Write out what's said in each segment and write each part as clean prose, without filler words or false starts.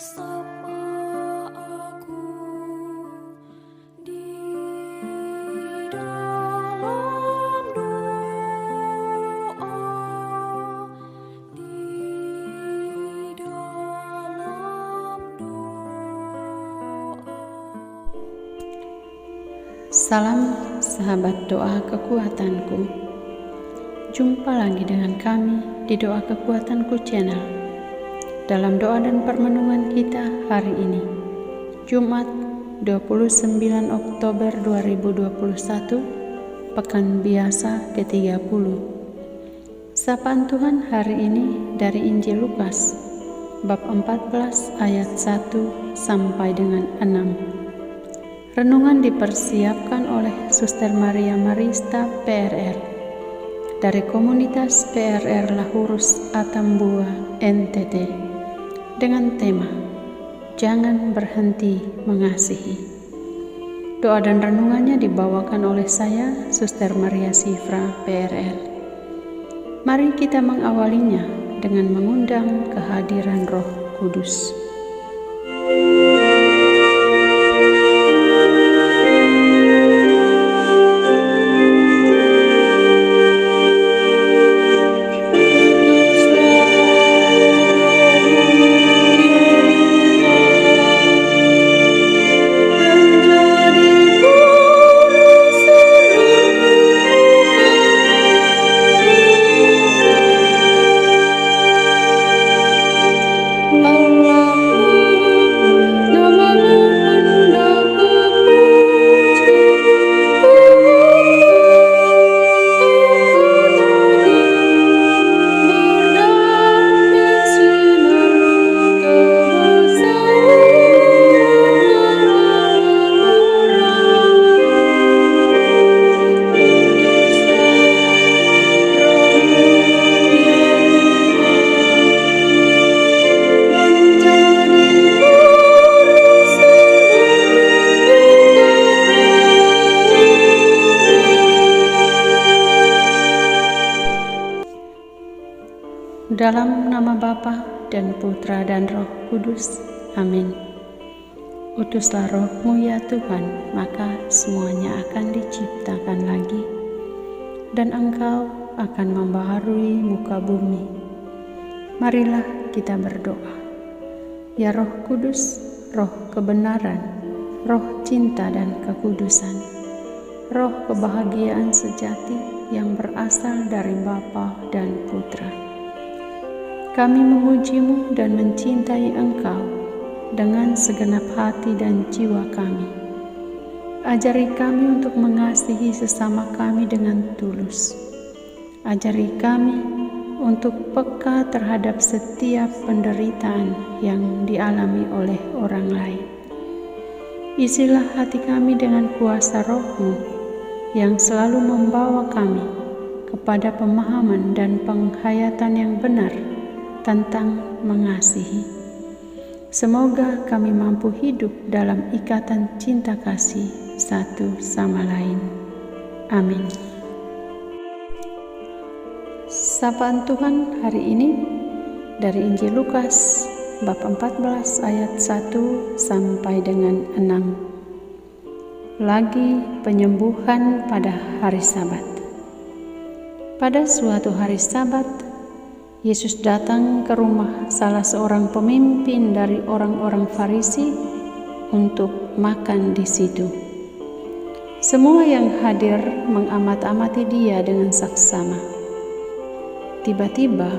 bersama aku di dalam doa, di dalam doa. Salam sahabat doa kekuatanku. Jumpa lagi dengan kami di Doa Kekuatanku Channel. Dalam doa dan permenungan kita hari ini, Jumat 29 Oktober 2021, Pekan Biasa ke-30. Sapaan Tuhan hari ini dari Injil Lukas, bab 14 ayat 1 sampai dengan 6. Renungan dipersiapkan oleh Suster Maria Marista PRR dari komunitas PRR Lahurus Atambua NTT dengan tema Jangan Berhenti Mengasihi. Doa dan renungannya dibawakan oleh saya, Suster Maria Sifra PRR. Mari kita mengawalinya dengan mengundang kehadiran Roh Kudus. Dalam nama Bapa dan Putra dan Roh Kudus. Amin. Utuslah Roh-Mu ya Tuhan, maka semuanya akan diciptakan lagi, dan Engkau akan membaharui muka bumi. Marilah kita berdoa. Ya Roh Kudus, Roh kebenaran, Roh cinta dan kekudusan, Roh kebahagiaan sejati yang berasal dari Bapa dan Putra. Kami memuji-Mu dan mencintai Engkau dengan segenap hati dan jiwa kami. Ajari kami untuk mengasihi sesama kami dengan tulus. Ajari kami untuk peka terhadap setiap penderitaan yang dialami oleh orang lain. Isilah hati kami dengan kuasa Roh-Mu yang selalu membawa kami kepada pemahaman dan penghayatan yang benar tentang mengasihi. Semoga kami mampu hidup dalam ikatan cinta kasih satu sama lain. Amin. Sapaan Tuhan hari ini dari Injil Lukas bab 14 ayat 1 sampai dengan 6. Lagi penyembuhan pada hari Sabat. Pada suatu hari Sabat, Yesus datang ke rumah salah seorang pemimpin dari orang-orang Farisi untuk makan di situ. Semua yang hadir mengamat-amati dia dengan saksama. Tiba-tiba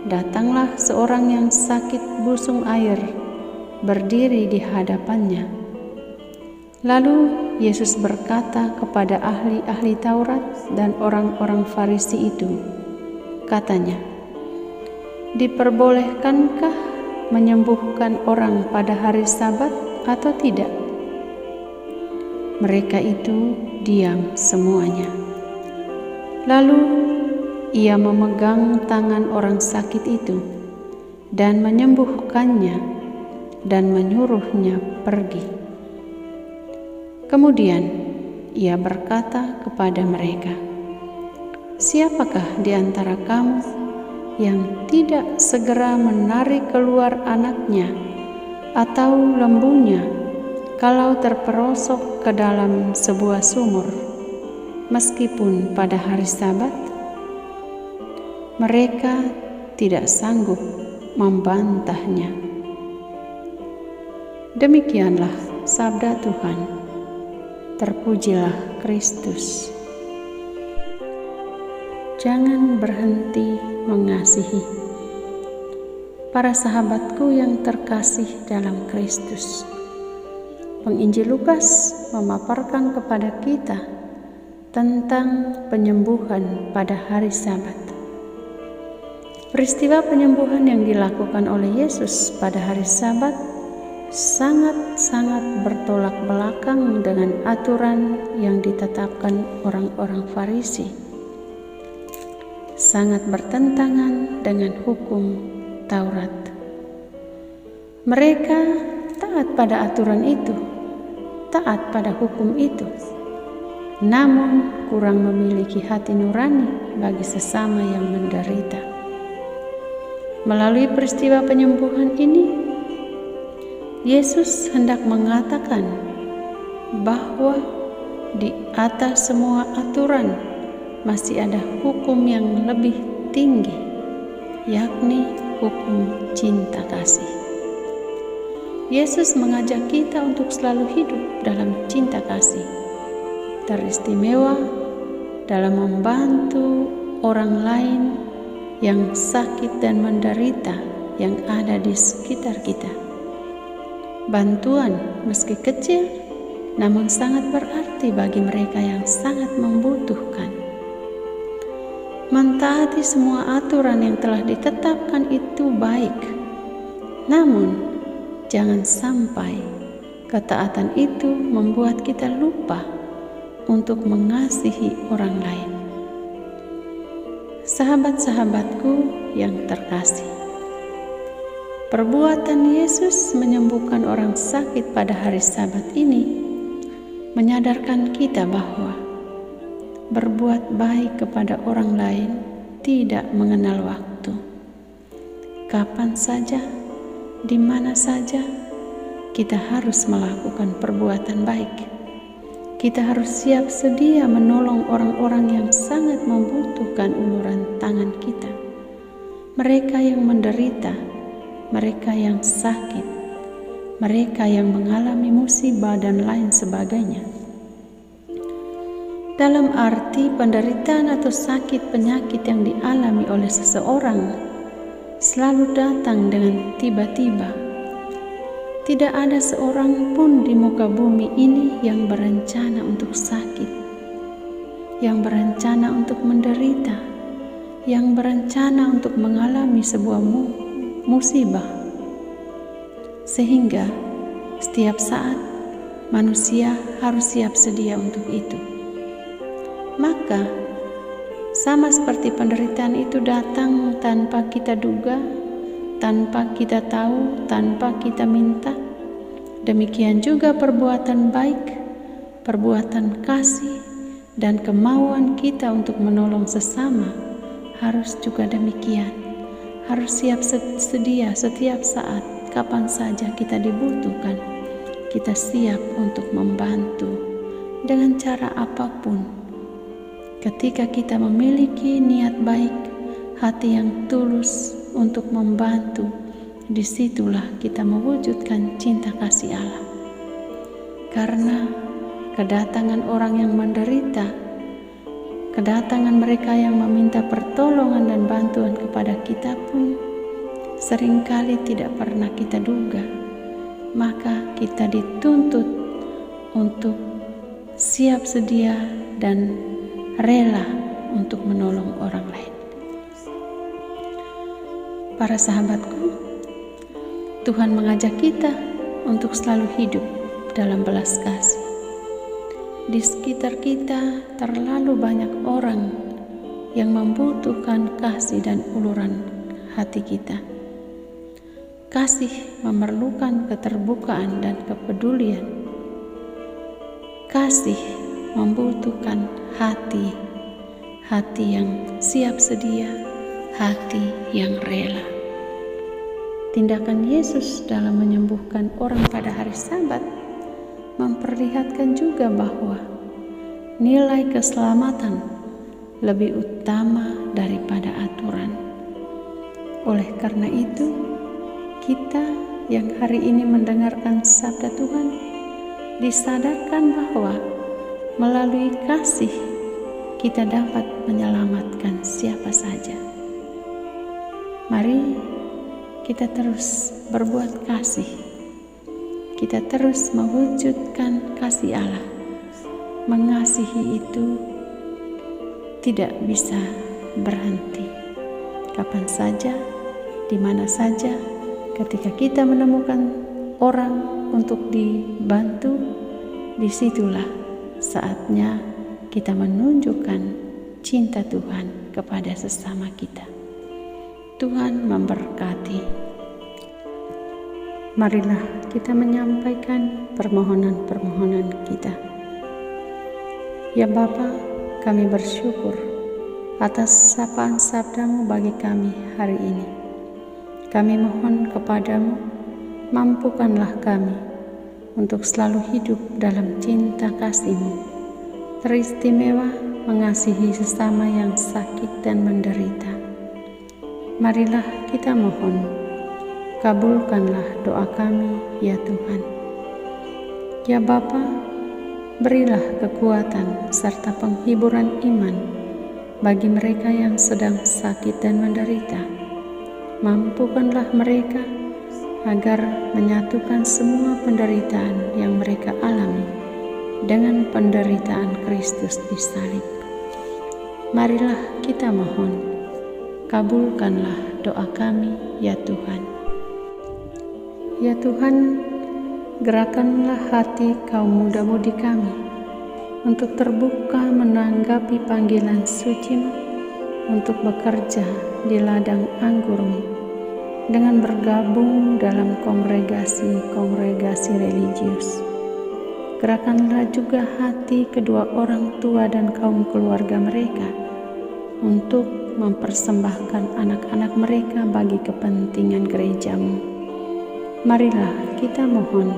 datanglah seorang yang sakit busung air berdiri di hadapannya. Lalu Yesus berkata kepada ahli-ahli Taurat dan orang-orang Farisi itu, katanya, "Diperbolehkankah menyembuhkan orang pada hari Sabat atau tidak?" Mereka itu diam semuanya. Lalu ia memegang tangan orang sakit itu dan menyembuhkannya dan menyuruhnya pergi. Kemudian ia berkata kepada mereka, "Siapakah di antara kamu yang tidak segera menarik keluar anaknya atau lembunya kalau terperosok ke dalam sebuah sumur, meskipun pada hari Sabat? Mereka tidak sanggup membantahnya. Demikianlah sabda Tuhan. Terpujilah Kristus. Jangan berhenti mengasihi. Para sahabatku yang terkasih dalam Kristus, Penginjil Lukas memaparkan kepada kita tentang penyembuhan pada hari Sabat. Peristiwa penyembuhan yang dilakukan oleh Yesus pada hari Sabat sangat-sangat bertolak belakang dengan aturan yang ditetapkan orang-orang Farisi. Sangat bertentangan dengan hukum Taurat. Mereka taat pada aturan itu, taat pada hukum itu, namun kurang memiliki hati nurani bagi sesama yang menderita. Melalui peristiwa penyembuhan ini, Yesus hendak mengatakan bahwa di atas semua aturan masih ada hukum yang lebih tinggi, yakni hukum cinta kasih. Yesus mengajak kita untuk selalu hidup dalam cinta kasih, teristimewa dalam membantu orang lain yang sakit dan menderita yang ada di sekitar kita. Bantuan meski kecil, namun sangat berarti bagi mereka yang sangat membutuhkan. Mentaati semua aturan yang telah ditetapkan itu baik, namun jangan sampai ketaatan itu membuat kita lupa untuk mengasihi orang lain. Sahabat-sahabatku yang terkasih, perbuatan Yesus menyembuhkan orang sakit pada hari Sabat ini menyadarkan kita bahwa berbuat baik kepada orang lain tidak mengenal waktu. Kapan saja, di mana saja, kita harus melakukan perbuatan baik. Kita harus siap sedia menolong orang-orang yang sangat membutuhkan uluran tangan kita. Mereka yang menderita, mereka yang sakit, mereka yang mengalami musibah dan lain sebagainya. Dalam arti penderitaan atau sakit penyakit yang dialami oleh seseorang selalu datang dengan tiba-tiba. Tidak ada seorang pun di muka bumi ini yang berencana untuk sakit, yang berencana untuk menderita, yang berencana untuk mengalami sebuah musibah. Sehingga setiap saat manusia harus siap sedia untuk itu. Maka sama seperti penderitaan itu datang tanpa kita duga, tanpa kita tahu, tanpa kita minta, demikian juga perbuatan baik, perbuatan kasih, dan kemauan kita untuk menolong sesama harus juga demikian. Harus siap sedia setiap saat, kapan saja kita dibutuhkan. Kita siap untuk membantu dengan cara apapun. Ketika kita memiliki niat baik, hati yang tulus untuk membantu, disitulah kita mewujudkan cinta kasih Allah. Karena kedatangan orang yang menderita, kedatangan mereka yang meminta pertolongan dan bantuan kepada kita pun seringkali tidak pernah kita duga. Maka kita dituntut untuk siap sedia dan rela untuk menolong orang lain. Para sahabatku, Tuhan mengajak kita untuk selalu hidup dalam belas kasih. Di sekitar kita terlalu banyak orang yang membutuhkan kasih dan uluran hati kita. Kasih memerlukan keterbukaan dan kepedulian. Kasih membutuhkan hati yang siap sedia, hati yang rela. tindakan Yesus dalam menyembuhkan orang pada hari Sabat memperlihatkan juga bahwa nilai keselamatan lebih utama daripada aturan. Oleh karena itu, kita yang hari ini mendengarkan sabda Tuhan disadarkan bahwa melalui kasih kita dapat menyelamatkan siapa saja. Mari kita terus berbuat kasih. Kita terus mewujudkan kasih Allah. Mengasihi itu tidak bisa berhenti. Kapan saja, di mana saja, ketika kita menemukan orang untuk dibantu, disitulah saatnya kita menunjukkan cinta Tuhan kepada sesama kita. Tuhan memberkati. Marilah kita menyampaikan permohonan-permohonan kita. Ya Bapa, kami bersyukur atas sapaan sabda-Mu bagi kami hari ini. Kami mohon kepadamu, mampukanlah kami untuk selalu hidup dalam cinta kasih-Mu, teristimewa mengasihi sesama yang sakit dan menderita. Marilah kita mohon, kabulkanlah doa kami, ya Tuhan. Ya Bapa, berilah kekuatan serta penghiburan iman bagi mereka yang sedang sakit dan menderita. Mampukanlah mereka agar menyatukan semua penderitaan yang mereka alami dengan penderitaan Kristus di salib. Marilah kita mohon, kabulkanlah doa kami, ya Tuhan. Ya Tuhan, gerakanlah hati kaum muda-mudi kami untuk terbuka menanggapi panggilan suci-Mu untuk bekerja di ladang anggur-Mu dengan bergabung dalam kongregasi-kongregasi religius. Gerakanlah juga hati kedua orang tua dan kaum keluarga mereka untuk mempersembahkan anak-anak mereka bagi kepentingan gereja-Mu. Marilah kita mohon,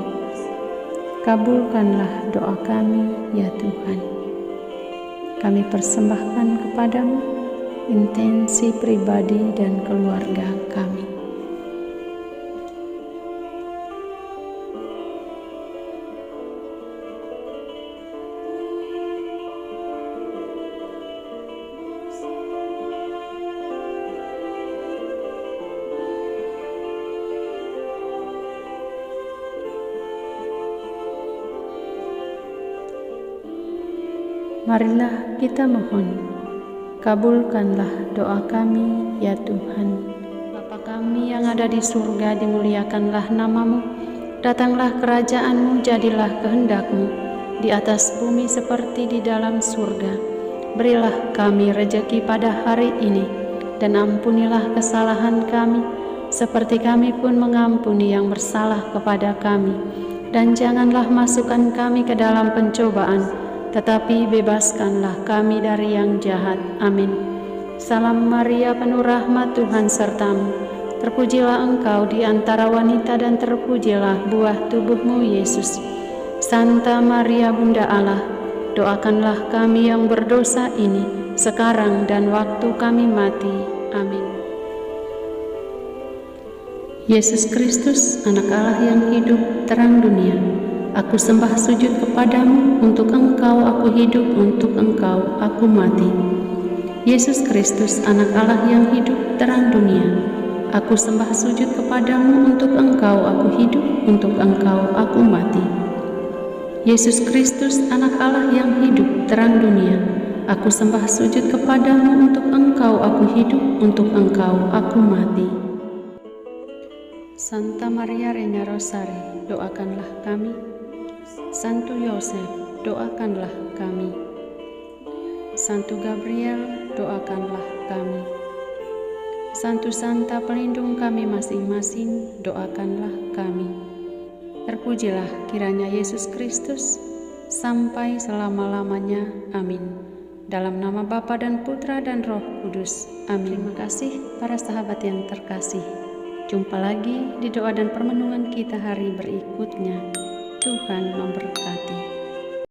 kabulkanlah doa kami, ya Tuhan. Kami persembahkan kepadamu intensi pribadi dan keluarga kami. Marilah kita mohon, kabulkanlah doa kami, ya Tuhan. Bapa kami yang ada di surga, dimuliakanlah nama-Mu. Datanglah kerajaan-Mu, jadilah kehendak-Mu di atas bumi seperti di dalam surga. Berilah kami rejeki pada hari ini, dan ampunilah kesalahan kami, seperti kami pun mengampuni yang bersalah kepada kami. Dan janganlah masukkan kami ke dalam pencobaan, tetapi bebaskanlah kami dari yang jahat. Amin. Salam Maria, penuh rahmat, Tuhan serta-Mu. Terpujilah Engkau di antara wanita, dan terpujilah buah tubuh-Mu, Yesus. Santa Maria, Bunda Allah, doakanlah kami yang berdosa ini, sekarang dan waktu kami mati. Amin. Yesus Kristus, Anak Allah yang hidup, terang dunia, aku sembah sujud kepadamu, untuk Engkau aku hidup, untuk Engkau aku mati. Yesus Kristus, Anak Allah yang hidup, terang dunia, aku sembah sujud kepadamu, untuk Engkau aku hidup, untuk Engkau aku mati. Yesus Kristus, Anak Allah yang hidup, terang dunia, aku sembah sujud kepadamu, untuk Engkau aku hidup, untuk Engkau aku mati. Santa Maria Reina Rosari, doakanlah kami. Santo Yosef, doakanlah kami. Santo Gabriel, doakanlah kami. Santo Santa pelindung kami masing-masing, doakanlah kami. Terpujilah kiranya Yesus Kristus sampai selama-lamanya. Amin. Dalam nama Bapa dan Putra dan Roh Kudus. Amin. Terima kasih para sahabat yang terkasih. Jumpa lagi di doa dan permenungan kita hari berikutnya. Tuhan memberkati.